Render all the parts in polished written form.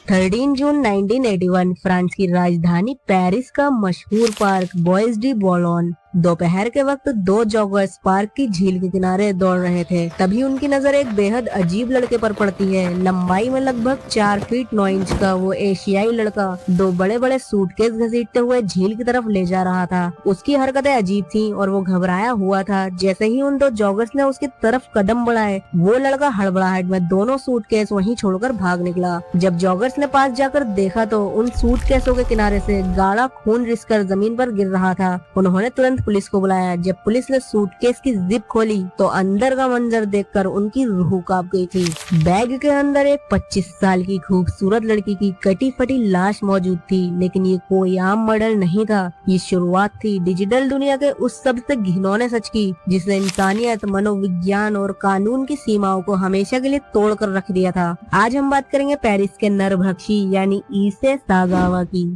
13 जून 1981 France की राजधानी Paris का मशहूर पार्क बॉयज डी बॉलोन। दोपहर के वक्त दो जॉगर्स पार्क की झील के किनारे दौड़ रहे थे। तभी उनकी नजर एक बेहद अजीब लड़के पर पड़ती है। लंबाई में लगभग 4 फीट 9 इंच का वो एशियाई लड़का दो बड़े बड़े सूटकेस घसीटते हुए झील की तरफ ले जा रहा था। उसकी हरकतें अजीब थीं और वो घबराया हुआ था। जैसे ही उन दो जॉगर्स ने उसकी तरफ कदम बढ़ाए, वो लड़का हड़बड़ाहट में दोनों सूटकेस वहीं छोड़कर भाग निकला। जब जॉगर्स ने पास जाकर देखा तो उन सूटकेसों के किनारे से गाढ़ा खून रिसकर जमीन पर गिर रहा था। उन्होंने तुरंत पुलिस को बुलाया। जब पुलिस ने सूटकेस की जिप खोली तो अंदर का मंजर देखकर उनकी रूह कांप गई थी। बैग के अंदर एक 25 साल की खूबसूरत लड़की की कटी फटी लाश मौजूद थी। लेकिन ये कोई आम मर्डर नहीं था, ये शुरुआत थी डिजिटल दुनिया के उस सबसे घिनौने सच की, जिसने इंसानियत, मनोविज्ञान और कानून की सीमाओं को हमेशा के लिए तोड़ कर रख दिया था। आज हम बात करेंगे पेरिस के नरभक्षी यानी ईसे सागावा की।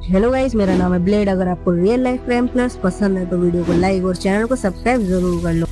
हेलो गाइस, मेरा नाम है ब्लेड। अगर आपको रियल लाइफ क्राइम प्लस पसंद है तो वीडियो को लाइक और चैनल को सब्सक्राइब जरूर कर लो।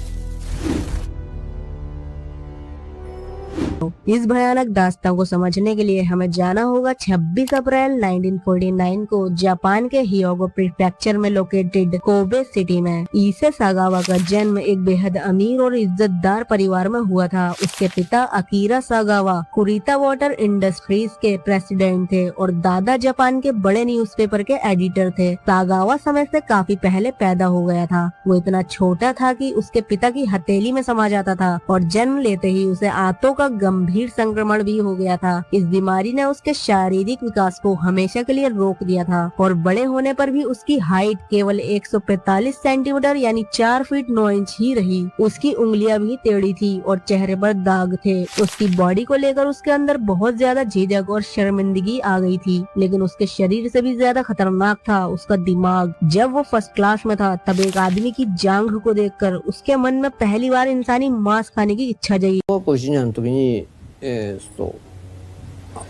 इस भयानक दास्तां को समझने के लिए हमें जाना होगा 26 अप्रैल 1949 को जापान के हियोगो प्रीफेक्चर में लोकेटेड कोबे सिटी में। ईसे सागावा का जन्म एक बेहद अमीर और इज्जतदार परिवार में हुआ था। उसके पिता अकीरा सागावा कुरीता वाटर इंडस्ट्रीज के प्रेसिडेंट थे और दादा जापान के बड़े न्यूज़पेपर के एडिटर थे। सागावा समय से काफी पहले पैदा हो गया था। वो इतना छोटा था कि उसके पिता की हथेली में समा जाता था और जन्म लेते ही उसे आंतों का गंभीर संक्रमण भी हो गया था। इस बीमारी ने उसके शारीरिक विकास को हमेशा के लिए रोक दिया था और बड़े होने पर भी उसकी हाइट केवल 145 सेंटीमीटर यानी 4 फीट 9 इंच ही रही। उसकी उंगलियां भी टेढ़ी थी और चेहरे पर दाग थे। उसकी बॉडी को लेकर उसके अंदर बहुत ज्यादा झिझक और शर्मिंदगी आ गई थी, लेकिन उसके शरीर से भी ज्यादा खतरनाक था उसका दिमाग। जब वो फर्स्ट क्लास में था तब एक आदमी की जांघ को देखकर उसके मन में पहली बार इंसानी मांस खाने की इच्छा जगी। 高校1年の時に、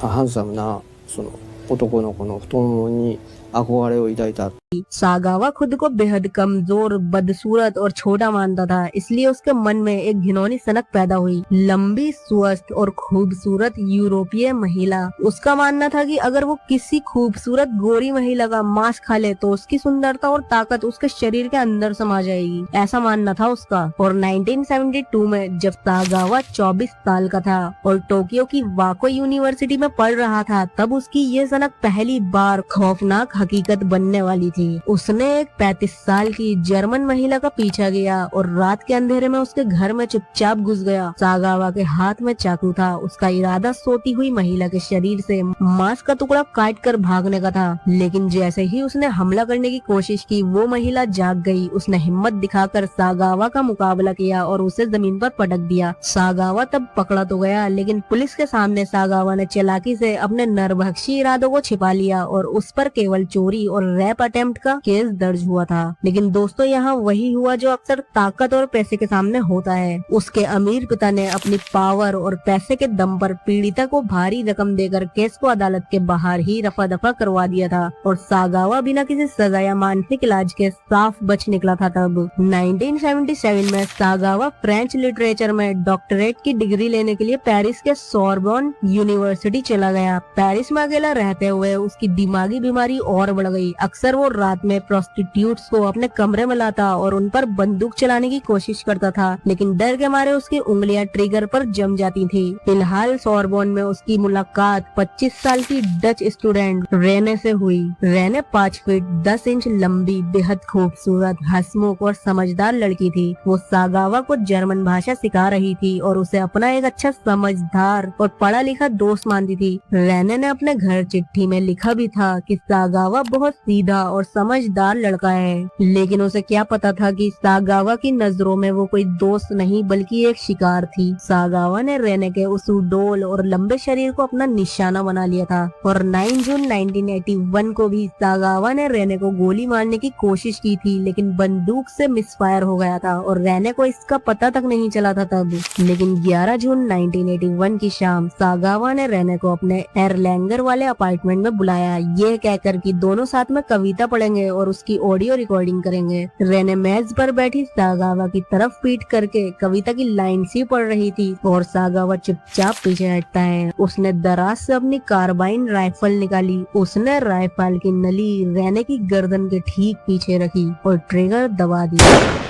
ハンサムなその男の子の太ももに憧れを抱いた。 सागावा खुद को बेहद कमजोर, बदसूरत और छोटा मानता था, इसलिए उसके मन में एक घिनौनी सनक पैदा हुई। लंबी, स्वस्थ और खूबसूरत यूरोपीय महिला। उसका मानना था कि अगर वो किसी खूबसूरत गोरी महिला का मांस खा ले तो उसकी सुंदरता और ताकत उसके शरीर के अंदर समा जाएगी। ऐसा मानना था उसका। और 1972 में जब सागावा 24 साल का था और टोक्यो की वाको यूनिवर्सिटी में पढ़ रहा था, तब उसकी ये सनक पहली बार खौफनाक हकीकत बनने वाली थी। उसने एक 35 साल की जर्मन महिला का पीछा किया और रात के अंधेरे में उसके घर में चुपचाप घुस गया। सागावा के हाथ में चाकू था। उसका इरादा सोती हुई महिला के शरीर से मांस का टुकड़ा काट कर भागने का था, लेकिन जैसे ही उसने हमला करने की कोशिश की वो महिला जाग गई। उसने हिम्मत दिखाकर सागावा का मुकाबला किया और उसे जमीन पर पटक दिया। सागावा तब पकड़ा तो गया, लेकिन पुलिस के सामने सागावा ने चालाकी से अपने नरभक्षी इरादों को छिपा लिया और उस पर केवल चोरी और रैप अटेम्प्ट का केस दर्ज हुआ था। लेकिन दोस्तों, यहाँ वही हुआ जो अक्सर ताकत और पैसे के सामने होता है। उसके अमीर पिता ने अपनी पावर और पैसे के दम पर पीड़िता को भारी रकम देकर केस को अदालत के बाहर ही रफा दफा करवा दिया था और सागावा बिना किसी सजा या मानसिक इलाज के साफ बच निकला था। तब 1977 में सागावा फ्रेंच लिटरेचर में डॉक्टरेट की डिग्री लेने के लिए पेरिस के सोरबोन यूनिवर्सिटी चला गया। पेरिस में अकेला रहते हुए उसकी दिमागी बीमारी और बढ़ गई। अक्सर वो रात में प्रोस्टिट्यूट्स को अपने कमरे में लाता और उन पर बंदूक चलाने की कोशिश करता था, लेकिन डर के मारे उसकी उंगलियां ट्रिगर पर जम जाती थी। फिलहाल सोरबोन में उसकी मुलाकात 25 साल की डच स्टूडेंट रेने से हुई। रेने 5 फीट 10 इंच लंबी, बेहद खूबसूरत, हंसमुख और समझदार लड़की थी। वो सागावा को जर्मन भाषा सिखा रही थी और उसे अपना एक अच्छा, समझदार और पढ़ा लिखा दोस्त मानती थी। रेने ने अपने घर चिट्ठी में लिखा भी था कि सागावा बहुत सीधा और समझदार लड़का है, लेकिन उसे क्या पता था कि सागावा की नजरों में वो कोई दोस्त नहीं बल्कि एक शिकार थी। सागावा ने रेने के उस सुडोल और लंबे शरीर को अपना निशाना बना लिया था और 9 जून 1981 को भी सागावा ने रेने को गोली मारने की कोशिश की थी, लेकिन बंदूक से मिसफायर हो गया था और रेने को इसका पता तक नहीं चला था तब। लेकिन 11 जून 1981 की शाम सागावा ने रेने को अपने एरलैंगर वाले अपार्टमेंट में बुलाया, ये कहकर कि दोनों साथ में कविता पढ़ेंगे और उसकी ऑडियो रिकॉर्डिंग करेंगे। रेने मेज पर बैठी सागावा की तरफ पीठ करके कविता की लाइन सी पढ़ रही थी और सागावा चुपचाप पीछे हटता है। उसने दराज से अपनी कार्बाइन राइफल निकाली। उसने राइफल की नली रेने की गर्दन के ठीक पीछे रखी और ट्रिगर दबा दिया।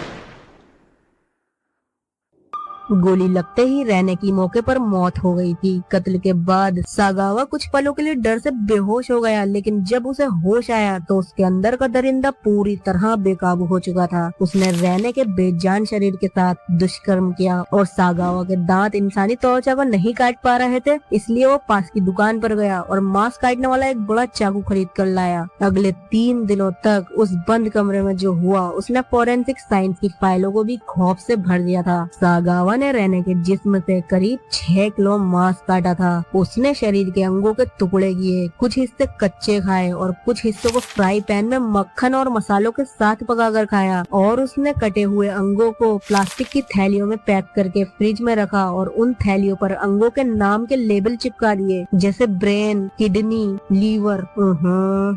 गोली लगते ही रेने की मौके पर मौत हो गई थी। कत्ल के बाद सागावा कुछ पलों के लिए डर से बेहोश हो गया, लेकिन जब उसे होश आया तो उसके अंदर का दरिंदा पूरी तरह बेकाबू हो चुका था। उसने रेने के बेजान शरीर के साथ दुष्कर्म किया और सागावा के दांत इंसानी त्वचा को नहीं काट पा रहे थे, इसलिए वो पास की दुकान पर गया और मांस काटने वाला एक बड़ा चाकू खरीद कर लाया। अगले 3 दिनों तक उस बंद कमरे में जो हुआ उसने फोरेंसिक साइंस की फाइलों को भी खौफ से भर दिया था। सागावा ने रेने के जिस्म से करीब 6 किलो मांस काटा था। उसने शरीर के अंगों के टुकड़े किए, कुछ हिस्से कच्चे खाए और कुछ हिस्सों को फ्राई पैन में मक्खन और मसालों के साथ पकाकर खाया और उसने कटे हुए अंगों को प्लास्टिक की थैलियों में पैक करके फ्रिज में रखा और उन थैलियों पर अंगों के नाम के लेबल चिपका दिए, जैसे ब्रेन, किडनी, लीवर।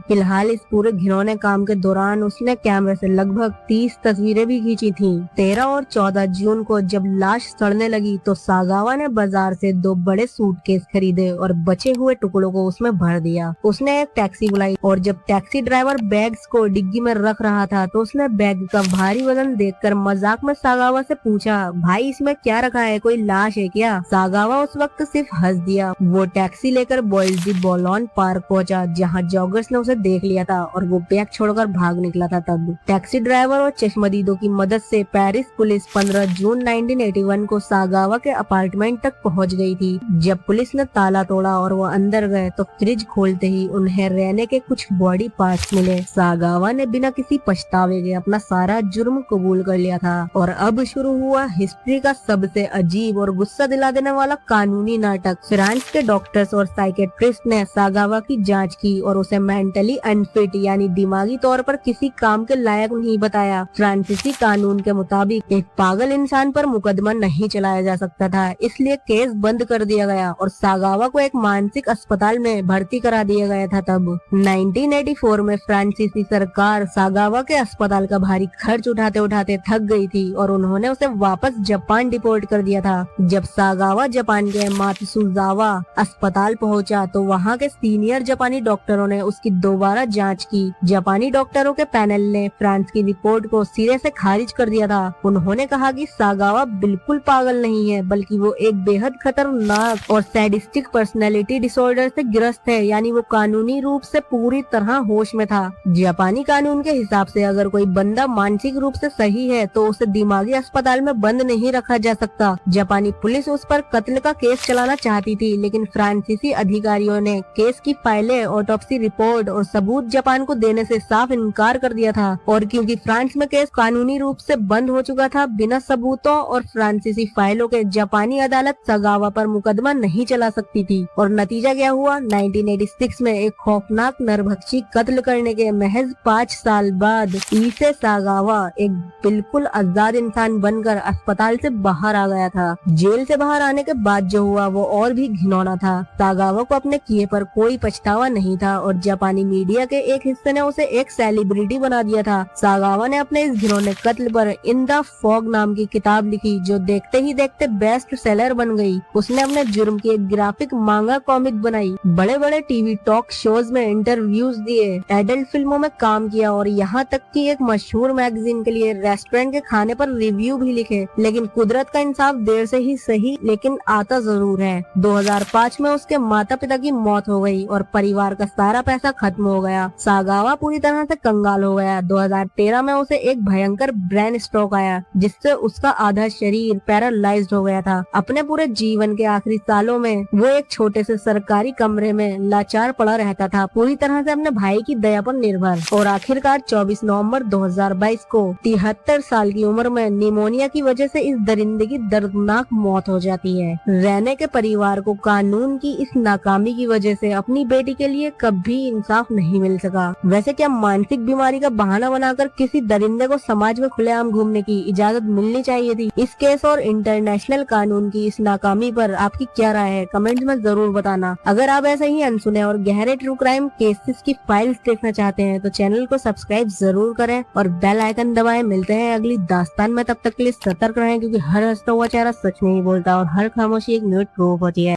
फिलहाल इस पूरे घिनौने काम के दौरान उसने कैमरे से लगभग 30 तस्वीरें भी खींची थी। 13 और 14 जून को जब लाश सड़ने लगी तो सागावा ने बाजार से 2 बड़े सूटकेस खरीदे और बचे हुए टुकड़ों को उसमें भर दिया। उसने एक टैक्सी बुलाई और जब टैक्सी ड्राइवर बैग्स को डिग्गी में रख रहा था तो उसने बैग का भारी वजन देखकर मजाक में सागावा से पूछा, भाई इसमें क्या रखा है, कोई लाश है क्या? सागावा उस वक्त सिर्फ हंस दिया। वो टैक्सी लेकर बॉयज दी बोलोन पार्क पहुंचा, जहां जॉगर्स ने उसे देख लिया था और वो बैग छोड़कर भाग निकला था। तब टैक्सी ड्राइवर और चश्मदीदों की मदद से पेरिस पुलिस 15 जून 1981 को सागावा के अपार्टमेंट तक पहुंच गई थी। जब पुलिस ने ताला तोड़ा और वो अंदर गए तो फ्रिज खोलते ही उन्हें रेने के कुछ बॉडी पार्ट्स मिले। सागावा ने बिना किसी पछतावे के अपना सारा जुर्म कबूल कर लिया था और अब शुरू हुआ हिस्ट्री का सबसे अजीब और गुस्सा दिला देने वाला कानूनी नाटक। फ्रांस के डॉक्टर्स और साइकेट्रिस्ट ने सागावा की जांच की और उसे मेंटली अनफिट यानी दिमागी तौर पर किसी काम के लायक नहीं बताया। फ्रांसीसी कानून के मुताबिक एक पागल इंसान पर मुकदमा नहीं चलाया जा सकता था, इसलिए केस बंद कर दिया गया और सागावा को एक मानसिक अस्पताल में भर्ती करा दिया गया था। तब 1984 में फ्रांसीसी सरकार सागावा के अस्पताल का भारी खर्च उठाते उठाते थक गई थी और उन्होंने उसे वापस जापान डिपोर्ट कर दिया था। जब सागावा जापान के मात्सुजावा अस्पताल पहुंचा तो वहां के सीनियर जापानी डॉक्टरों ने उसकी दोबारा जांच की। जापानी डॉक्टरों के पैनल ने फ्रांस की रिपोर्ट को सिरे से खारिज कर दिया था। उन्होंने कहा कि सागावा बिल्कुल पागल नहीं है, बल्कि वो एक बेहद खतरनाक और सैडिस्टिक पर्सनैलिटी डिसऑर्डर से ग्रस्त है, यानी वो कानूनी रूप से पूरी तरह होश में था। जापानी कानून के हिसाब से अगर कोई बंदा मानसिक रूप से सही है तो उसे दिमागी अस्पताल में बंद नहीं रखा जा सकता। जापानी पुलिस उस पर कत्ल का केस चलाना चाहती थी, लेकिन फ्रांसीसी अधिकारियों ने केस की फाइलें, ऑटोप्सी रिपोर्ट और सबूत जापान को देने से साफ इनकार कर दिया था। और क्योंकि फ्रांस में केस कानूनी रूप से बंद हो चुका था, बिना सबूतों और फ्रांसीसी फाइलों के जापानी अदालत सागावा पर मुकदमा नहीं चला सकती थी। और नतीजा क्या हुआ? 1986 में एक खौफनाक नरभक्षी कत्ल करने के महज 5 साल बाद ईसे सागावा एक बिल्कुल आजाद इंसान बनकर अस्पताल से बाहर आ गया था। जेल से बाहर आने के बाद जो हुआ वो और भी घिनौना था। सागावा को अपने किए पर कोई पछतावा नहीं था और जापानी मीडिया के एक हिस्से ने उसे एक सेलिब्रिटी बना दिया था। सागावा ने अपने इस घिनौने कत्ल पर इन द फॉग नाम की किताब लिखी, जो देखते ही देखते बेस्ट सेलर बन गई। उसने अपने जुर्म की एक ग्राफिक मांगा कॉमिक बनाई, बड़े बड़े टीवी टॉक शोज में इंटरव्यूज दिए, एडल्ट फिल्मों में काम किया और यहाँ तक कि एक मशहूर मैगजीन के लिए रेस्टोरेंट के खाने पर रिव्यू भी लिखे। लेकिन कुदरत का इंसाफ देर से ही सही लेकिन आता जरूर है। 2005 में उसके माता पिता की मौत हो गई और परिवार का सारा पैसा खत्म हो गया। सागावा पूरी तरह से कंगाल हो गया। 2013 में उसे एक भयंकर ब्रेन स्ट्रोक आया, जिससे उसका आधा शरीर पैरालाइज्ड हो गया था। अपने पूरे जीवन के आखिरी सालों में वो एक छोटे से सरकारी कमरे में लाचार पड़ा रहता था, पूरी तरह से अपने भाई की दया पर निर्भर। और आखिरकार 24 नवंबर 2022 को 73 साल की उम्र में निमोनिया की वजह से इस दरिंदे की दर्दनाक मौत हो जाती है। रेने के परिवार को कानून की इस नाकामी की वजह से अपनी बेटी के लिए कभी इंसाफ नहीं मिल सका। वैसे क्या मानसिक बीमारी का बहाना बनाकर किसी दरिंदे को समाज में खुलेआम घूमने की इजाजत मिलनी चाहिए थी? इस केस और इंटरनेशनल कानून की इस नाकामी पर आपकी क्या राय है, कमेंट्स में जरूर बताना। अगर आप ऐसे ही अनसुने और गहरे ट्रू क्राइम केसेस की फाइल्स देखना चाहते हैं तो चैनल को सब्सक्राइब जरूर करें और बेल आइकन दबाएं। मिलते हैं अगली दास्तान में, तब तक के लिए सतर्क रहें, क्योंकि हर हंसता हुआ चेहरा सच नहीं बोलता और हर खामोशी एक न्यूट प्रूफ होती है।